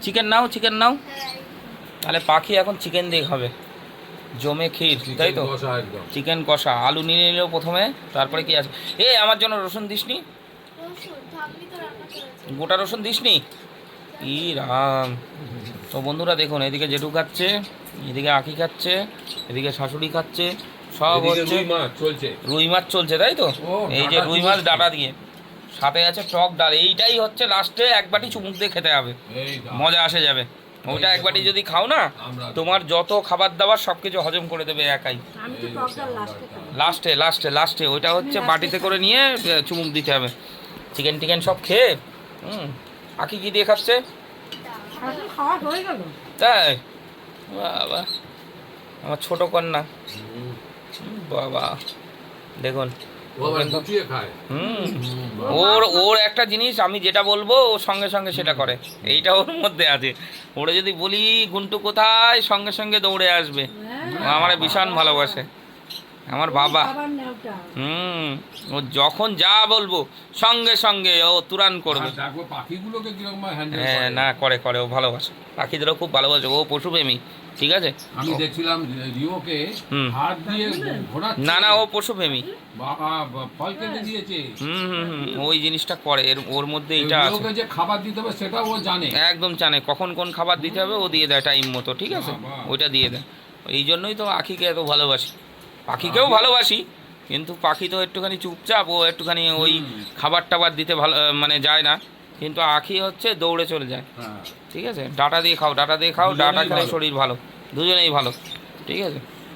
Chicken নাও, chicken নাও। তাহলে পাখি এখন চিকেন দিয়ে খাবে, জমে ক্ষীর, তাই তো? চিকেন কষা, আলু নিয়ে নিলেও প্রথমে, তারপরে কি আছে? আমার জন্য রসুন দিসনি, গোটা রসুন দিসনি। ই রাম। তো বন্ধুরা দেখুন, এদিকে জেঠু খাচ্ছে, এদিকে আঁকি খাচ্ছে, এদিকে শাশুড়ি খাচ্ছে, সব হচ্ছে রুই মাছ চলছে, তাই তো? এই যে রুই মাছ ডাটা দিয়ে, সাথে আছে টক ডাল। এইটাই হচ্ছে লাস্টে এক বাটি চুমুক দিয়ে খেতে হবে, মজা আসে যাবে। ওইটা এক বাটি যদি খাও না, তোমার যত খাবার দাবার সব কিছু হজম করে দেবে একাই। লাস্টে লাস্টে লাস্টে ওইটা হচ্ছে বাটিতে করে নিয়ে চুমুক দিতে হবে। চিকেন টিকেন সব খেয়ে আঁকি কি দিয়ে খাচ্ছে? তাই? বাবা, আমার ছোট কন্যা, বাবা দেখুন। ওর ওর একটা জিনিস, আমি যেটা বলবো ও সঙ্গে সঙ্গে সেটা করে, এইটা ওর মধ্যে আছে। ওরা যদি বলি গুন্টু কোথায়, সঙ্গে সঙ্গে দৌড়ে আসবে। আমার ভীষণ ভালোবাসে আমার বাবা। ও যখন যা বলবো সঙ্গে সঙ্গে ও তুরান করবে। হ্যাঁ, না করে করে, ও ভালোবাসে পাখিদেরও খুব ভালোবাসে, ও পশুপ্রেমী। ঠিক আছে, আমি দেখছিলাম রিওকে হাত দিয়ে ঘোরাচ্ছে। না না, ও পশুপ্রেমী, ফল কেটে দিয়েছে। ওই জিনিসটা করে, ওর মধ্যে এটা আছে। রিওকে যে খাবার দিতে হবে সেটা ও জানে, একদম জানে কখন কোন খাবার দিতে হবে, ও দিয়ে দেয় টাইম মতো। ঠিক আছে, ওইটা দিয়ে দেয়। এই জন্যই তো আখিকে এত ভালোবাসি। পাখিকেও ভালোবাসি, কিন্তু পাখি তো একটুখানি চুপচাপ, ও একটুখানি ওই খাবার টাবার দিতে ভালো মানে যায় না, কিন্তু আখি হচ্ছে দৌড়ে চলে যায়। ঠিক আছে, ডাটা দিয়ে খাও, ডাটা দিয়ে খাও, ডাটা খেলে শরীর ভালো, দুজনেই ভালো। ঠিক আছে।